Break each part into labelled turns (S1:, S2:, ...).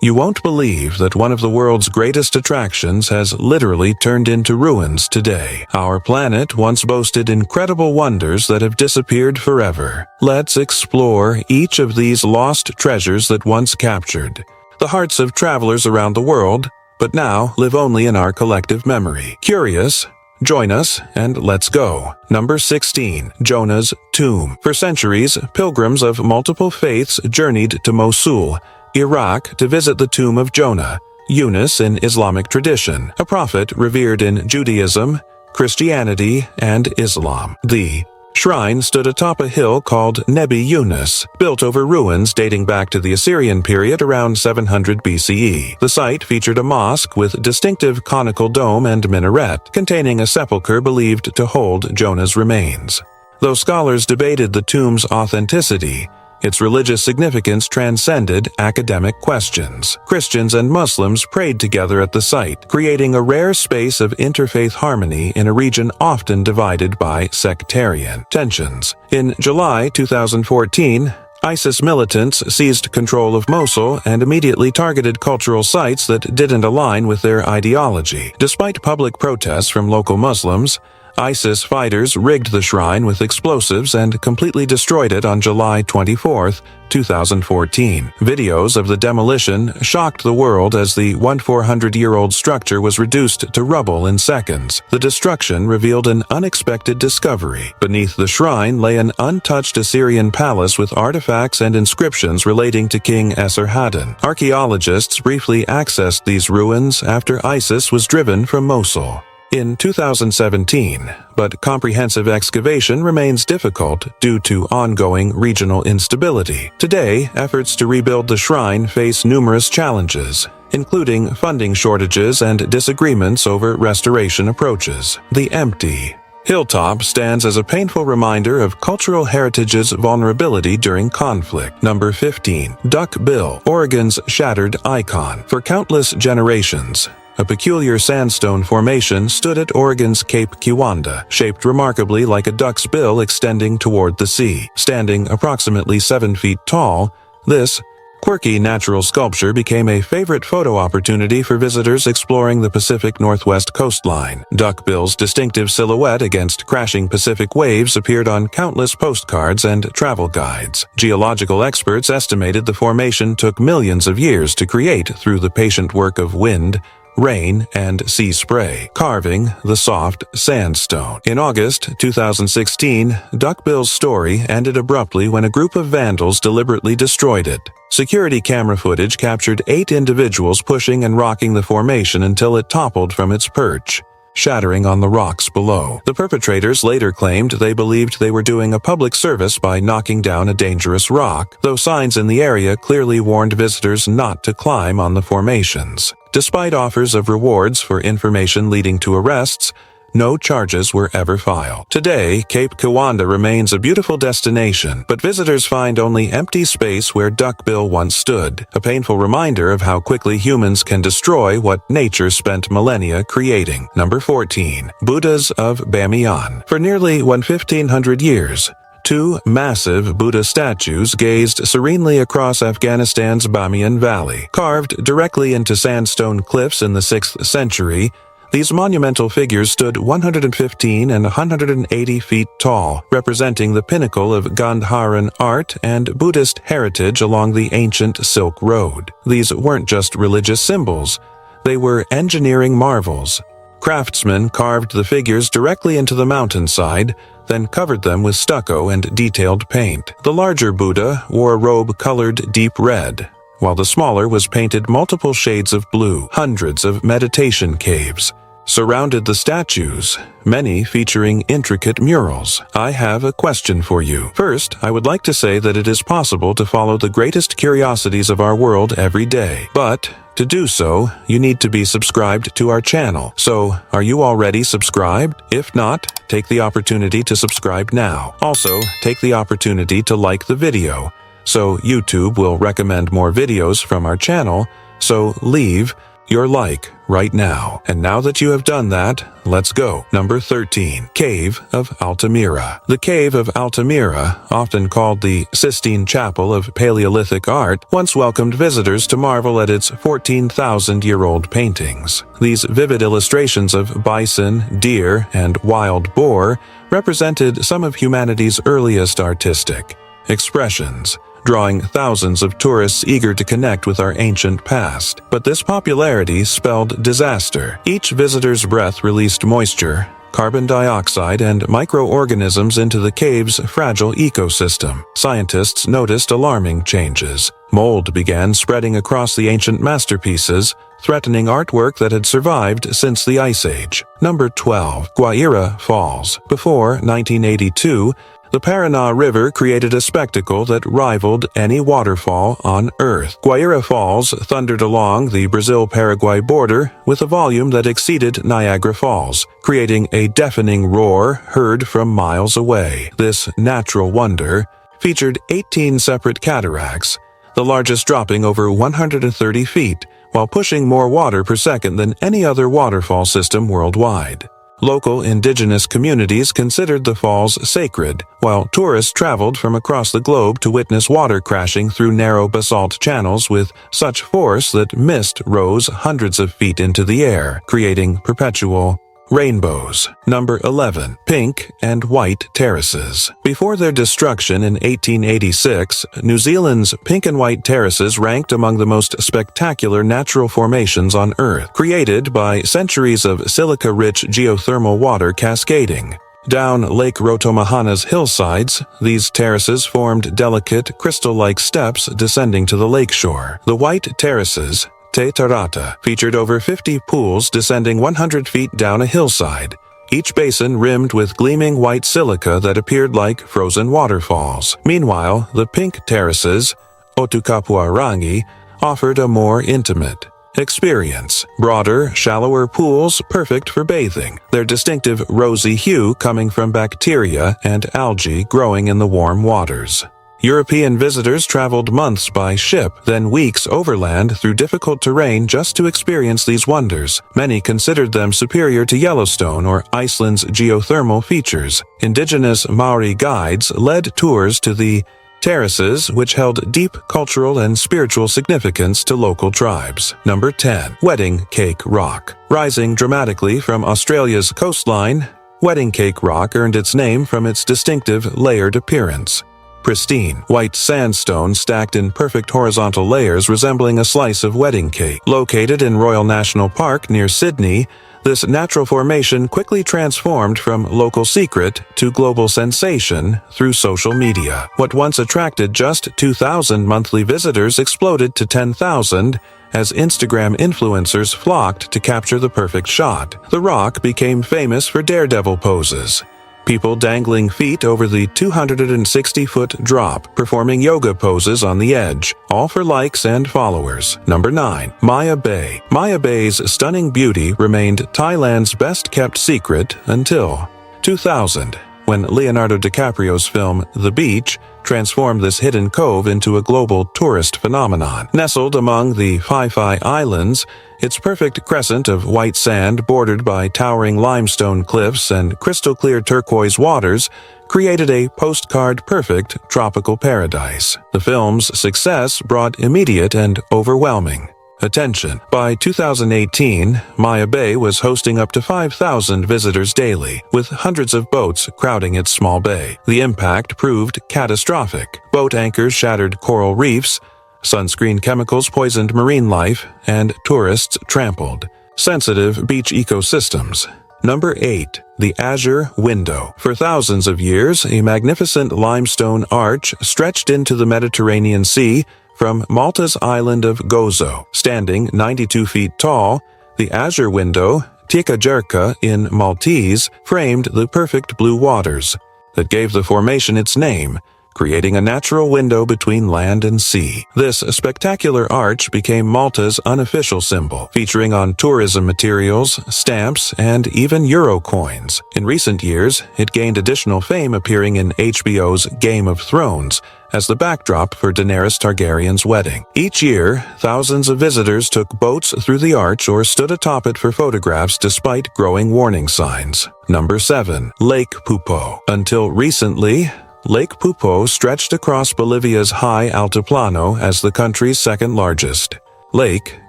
S1: You won't believe that one of the world's greatest attractions has literally turned into ruins today. Our planet once boasted incredible wonders that have disappeared forever. Let's explore each of these lost treasures that once captured the hearts of travelers around the world, but now live only in our collective memory. Curious? Join us and let's go. Number 16. Jonah's Tomb. For centuries, pilgrims of multiple faiths journeyed to Mosul, Iraq, to visit the tomb of Jonah, Yunus in Islamic tradition, a prophet revered in Judaism, Christianity, and Islam. The shrine stood atop a hill called Nebi Yunus, built over ruins dating back to the Assyrian period around 700 BCE. The site featured a mosque with distinctive conical dome and minaret, containing a sepulchre believed to hold Jonah's remains. Though scholars debated the tomb's authenticity, its religious significance transcended academic questions. Christians and Muslims prayed together at the site, creating a rare space of interfaith harmony in a region often divided by sectarian tensions. In July 2014, ISIS militants seized control of Mosul and immediately targeted cultural sites that didn't align with their ideology. Despite public protests from local Muslims, ISIS fighters rigged the shrine with explosives and completely destroyed it on July 24, 2014. Videos of the demolition shocked the world as the 400-year-old structure was reduced to rubble in seconds. The destruction revealed an unexpected discovery. Beneath the shrine lay an untouched Assyrian palace with artifacts and inscriptions relating to King Esarhaddon. Archaeologists briefly accessed these ruins after ISIS was driven from Mosul in 2017, but comprehensive excavation remains difficult due to ongoing regional instability. Today, efforts to rebuild the shrine face numerous challenges, including funding shortages and disagreements over restoration approaches. The empty hilltop stands as a painful reminder of cultural heritage's vulnerability during conflict. Number 15. Duck Bill, Oregon's shattered icon. For countless generations, a peculiar sandstone formation stood at Oregon's Cape Kiwanda, shaped remarkably like a duck's bill extending toward the sea. Standing approximately 7 feet tall, this quirky natural sculpture became a favorite photo opportunity for visitors exploring the Pacific Northwest coastline. Duckbill's distinctive silhouette against crashing Pacific waves appeared on countless postcards and travel guides. Geological experts estimated the formation took millions of years to create through the patient work of wind, rain, and sea spray, carving the soft sandstone. In August 2016, Duckbill's story ended abruptly when a group of vandals deliberately destroyed it. Security camera footage captured 8 individuals pushing and rocking the formation until it toppled from its perch, shattering on the rocks below. The perpetrators later claimed they believed they were doing a public service by knocking down a dangerous rock, though signs in the area clearly warned visitors not to climb on the formations. Despite offers of rewards for information leading to arrests, no charges were ever filed. Today, Cape Kiwanda remains a beautiful destination, but visitors find only empty space where Duckbill once stood, a painful reminder of how quickly humans can destroy what nature spent millennia creating. Number 14. Buddhas of Bamiyan. For nearly 1,500 years, 2 massive Buddha statues gazed serenely across Afghanistan's Bamiyan Valley. Carved directly into sandstone cliffs in the 6th century, these monumental figures stood 115 and 180 feet tall, representing the pinnacle of Gandharan art and Buddhist heritage along the ancient Silk Road. These weren't just religious symbols, they were engineering marvels. Craftsmen carved the figures directly into the mountainside, then covered them with stucco and detailed paint. The larger Buddha wore a robe colored deep red, while the smaller was painted multiple shades of blue. Hundreds of meditation caves surrounded the statues, many featuring intricate murals. I have a question for you. First, I would like to say that it is possible to follow the greatest curiosities of our world every day, but to do so, you need to be subscribed to our channel. So, are you already subscribed? If not, take the opportunity to subscribe now. Also, take the opportunity to like the video, so YouTube will recommend more videos from our channel, so leave your like right now. And now that you have done that, let's go. Number 13. Cave of Altamira. The Cave of Altamira, often called the Sistine Chapel of Paleolithic art, once welcomed visitors to marvel at its 14,000-year-old paintings. These vivid illustrations of bison, deer, and wild boar represented some of humanity's earliest artistic expressions, drawing thousands of tourists eager to connect with our ancient past. But this popularity spelled disaster. Each visitor's breath released moisture, carbon dioxide, and microorganisms into the cave's fragile ecosystem. Scientists noticed alarming changes. Mold began spreading across the ancient masterpieces, threatening artwork that had survived since the Ice Age. Number 12. Guaira Falls. Before 1982, the Paraná River created a spectacle that rivaled any waterfall on Earth. Guaira Falls thundered along the Brazil-Paraguay border with a volume that exceeded Niagara Falls, creating a deafening roar heard from miles away. This natural wonder featured 18 separate cataracts, the largest dropping over 130 feet, while pushing more water per second than any other waterfall system worldwide. Local indigenous communities considered the falls sacred, while tourists traveled from across the globe to witness water crashing through narrow basalt channels with such force that mist rose hundreds of feet into the air, creating perpetual rainbows. Number 11. Pink and White Terraces. Before their destruction in 1886, New Zealand's pink and white terraces ranked among the most spectacular natural formations on Earth, created by centuries of silica-rich geothermal water cascading. Down Lake Rotomahana's hillsides, these terraces formed delicate, crystal-like steps descending to the lakeshore. The white terraces, Te Tarata, featured over 50 pools descending 100 feet down a hillside, each basin rimmed with gleaming white silica that appeared like frozen waterfalls. Meanwhile, the pink terraces, Otukapuarangi, offered a more intimate experience. Broader, shallower pools perfect for bathing, their distinctive rosy hue coming from bacteria and algae growing in the warm waters. European visitors traveled months by ship, then weeks overland through difficult terrain just to experience these wonders. Many considered them superior to Yellowstone or Iceland's geothermal features. Indigenous Maori guides led tours to the terraces, which held deep cultural and spiritual significance to local tribes. Number 10. Wedding Cake Rock. Rising dramatically from Australia's coastline, Wedding Cake Rock earned its name from its distinctive layered appearance. Pristine, white sandstone stacked in perfect horizontal layers resembling a slice of wedding cake. Located in Royal National Park near Sydney, this natural formation quickly transformed from local secret to global sensation through social media. What once attracted just 2,000 monthly visitors exploded to 10,000 as Instagram influencers flocked to capture the perfect shot. The rock became famous for daredevil poses, people dangling feet over the 260-foot drop, performing yoga poses on the edge, all for likes and followers. Number 9. Maya Bay. Maya Bay's stunning beauty remained Thailand's best-kept secret until 2000, when Leonardo DiCaprio's film The Beach transformed this hidden cove into a global tourist phenomenon. Nestled among the Phi Phi Islands, its perfect crescent of white sand bordered by towering limestone cliffs and crystal-clear turquoise waters created a postcard-perfect tropical paradise. The film's success brought immediate and overwhelming attention. By 2018, Maya Bay was hosting up to 5,000 visitors daily, with hundreds of boats crowding its small bay. The impact proved catastrophic. Boat anchors shattered coral reefs, sunscreen chemicals poisoned marine life, and tourists trampled sensitive beach ecosystems. Number 8. The Azure Window. For thousands of years, a magnificent limestone arch stretched into the Mediterranean Sea from Malta's island of Gozo. Standing 92 feet tall, the Azure Window, Tika Jerka in Maltese, framed the perfect blue waters that gave the formation its name, creating a natural window between land and sea. This spectacular arch became Malta's unofficial symbol, featuring on tourism materials, stamps, and even euro coins. In recent years, it gained additional fame appearing in HBO's Game of Thrones as the backdrop for Daenerys Targaryen's wedding. Each year, thousands of visitors took boats through the arch or stood atop it for photographs despite growing warning signs. Number 7. Lake Pupo. Until recently, Lake Pupo stretched across Bolivia's high altiplano as the country's second largest lake,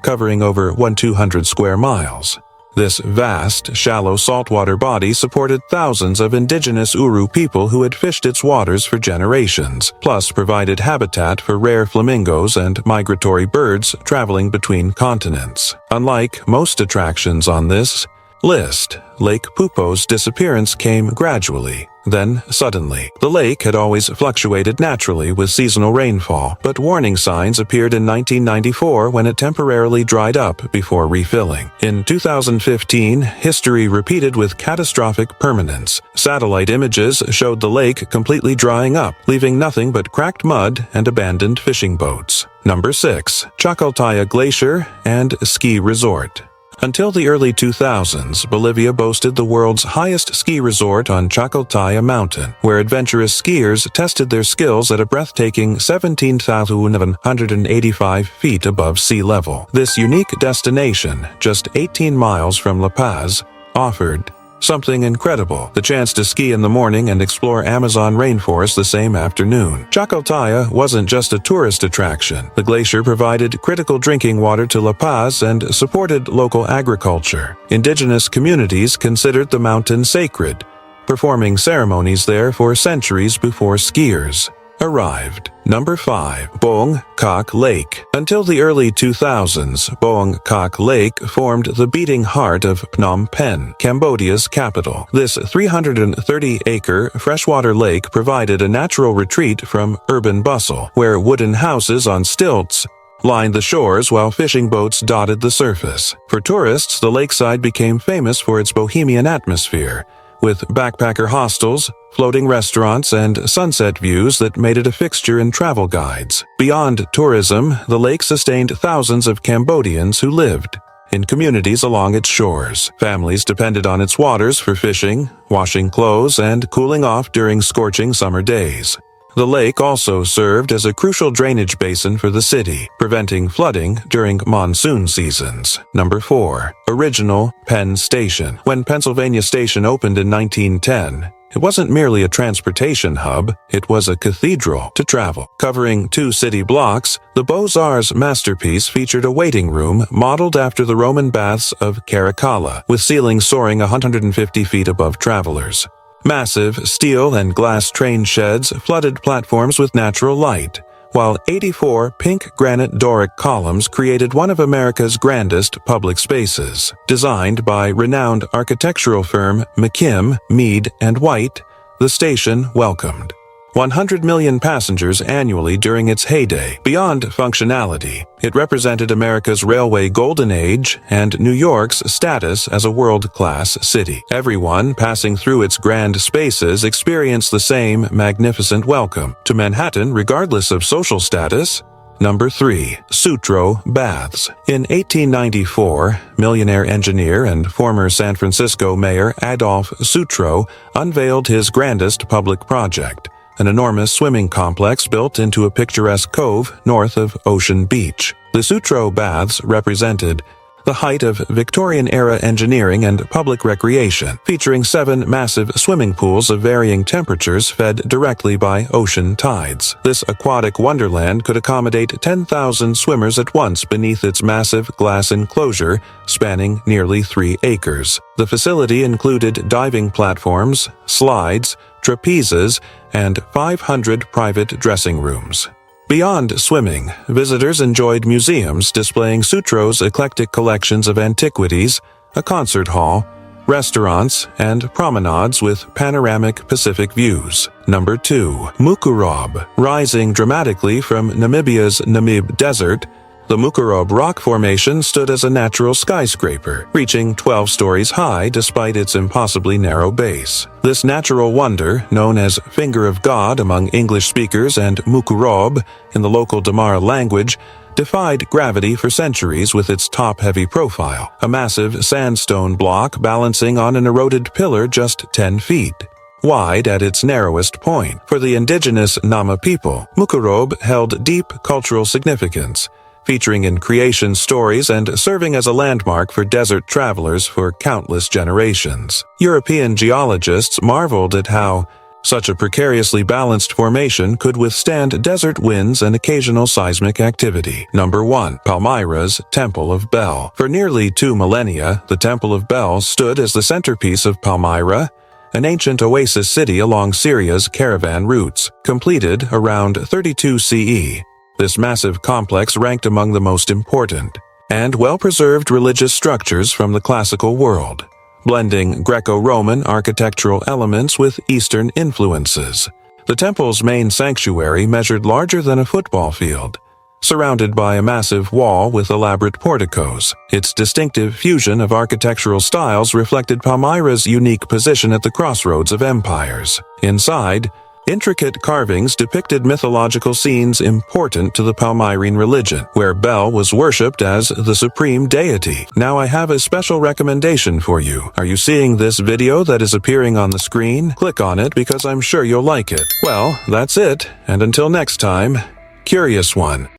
S1: covering over 1,200 square miles. This vast, shallow saltwater body supported thousands of indigenous Uru people who had fished its waters for generations, plus provided habitat for rare flamingos and migratory birds traveling between continents. Unlike most attractions on this list, Lake Pupo's disappearance came gradually, then suddenly. The lake had always fluctuated naturally with seasonal rainfall, but warning signs appeared in 1994 when it temporarily dried up before refilling. In 2015, history repeated with catastrophic permanence. Satellite images showed the lake completely drying up, leaving nothing but cracked mud and abandoned fishing boats. Number 6. Chacaltaya Glacier and Ski Resort. Until the early 2000s, Bolivia boasted the world's highest ski resort on Chacaltaya Mountain, where adventurous skiers tested their skills at a breathtaking 17,185 feet above sea level. This unique destination, just 18 miles from La Paz, offered something incredible: the chance to ski in the morning and explore Amazon rainforest the same afternoon. Chacaltaya wasn't just a tourist attraction. The glacier provided critical drinking water to La Paz and supported local agriculture. Indigenous communities considered the mountain sacred, performing ceremonies there for centuries before skiers arrived. Number 5. Bong Kok Lake. Until the early 2000s, Bong Kok Lake formed the beating heart of Phnom Penh, Cambodia's capital. This 330-acre freshwater lake provided a natural retreat from urban bustle, where wooden houses on stilts lined the shores while fishing boats dotted the surface. For tourists, the lakeside became famous for its bohemian atmosphere, with backpacker hostels, floating restaurants, and sunset views that made it a fixture in travel guides. Beyond tourism, the lake sustained thousands of Cambodians who lived in communities along its shores. Families depended on its waters for fishing, washing clothes, and cooling off during scorching summer days. The lake also served as a crucial drainage basin for the city, preventing flooding during monsoon seasons. Number 4. Original Penn Station. When Pennsylvania Station opened in 1910, it wasn't merely a transportation hub, it was a cathedral to travel. Covering 2 city blocks, the Beaux-Arts masterpiece featured a waiting room modeled after the Roman baths of Caracalla, with ceilings soaring 150 feet above travelers. Massive steel and glass train sheds flooded platforms with natural light, while 84 pink granite Doric columns created one of America's grandest public spaces. Designed by renowned architectural firm McKim, Mead & White, the station welcomed 100 million passengers annually during its heyday. Beyond functionality, it represented America's railway golden age and New York's status as a world-class city. Everyone passing through its grand spaces experienced the same magnificent welcome to Manhattan regardless of social status. Number 3. Sutro Baths. In 1894, millionaire engineer and former San Francisco Mayor Adolph Sutro unveiled his grandest public project: an enormous swimming complex built into a picturesque cove north of Ocean Beach. The Sutro Baths represented the height of Victorian-era engineering and public recreation, featuring 7 massive swimming pools of varying temperatures fed directly by ocean tides. This aquatic wonderland could accommodate 10,000 swimmers at once beneath its massive glass enclosure spanning nearly 3 acres. The facility included diving platforms, slides, trapezes, and 500 private dressing rooms. Beyond swimming, visitors enjoyed museums displaying Sutro's eclectic collections of antiquities, a concert hall, restaurants, and promenades with panoramic Pacific views. Number 2. Mukurab. Rising dramatically from Namibia's Namib Desert, The Mukurub rock formation stood as a natural skyscraper, reaching 12 stories high despite its impossibly narrow base. This natural wonder, known as Finger of God among English speakers and Mukurub in the local Damara language, defied gravity for centuries with its top-heavy profile, a massive sandstone block balancing on an eroded pillar just 10 feet wide at its narrowest point. For the indigenous Nama people, Mukurub held deep cultural significance, featuring in creation stories and serving as a landmark for desert travelers for countless generations. European geologists marveled at how such a precariously balanced formation could withstand desert winds and occasional seismic activity. Number 1. Palmyra's Temple of Bel. For nearly 2 millennia, the Temple of Bel stood as the centerpiece of Palmyra, an ancient oasis city along Syria's caravan routes. Completed around 32 CE, this massive complex ranked among the most important and well-preserved religious structures from the classical world, blending Greco-Roman architectural elements with Eastern influences. The temple's main sanctuary measured larger than a football field, surrounded by a massive wall with elaborate porticos. Its distinctive fusion of architectural styles reflected Palmyra's unique position at the crossroads of empires. Inside, intricate carvings depicted mythological scenes important to the Palmyrene religion, where Bel was worshipped as the supreme deity. Now I have a special recommendation for you. Are you seeing this video that is appearing on the screen? Click on it because I'm sure you'll like it. Well, that's it, and until next time, Curious One.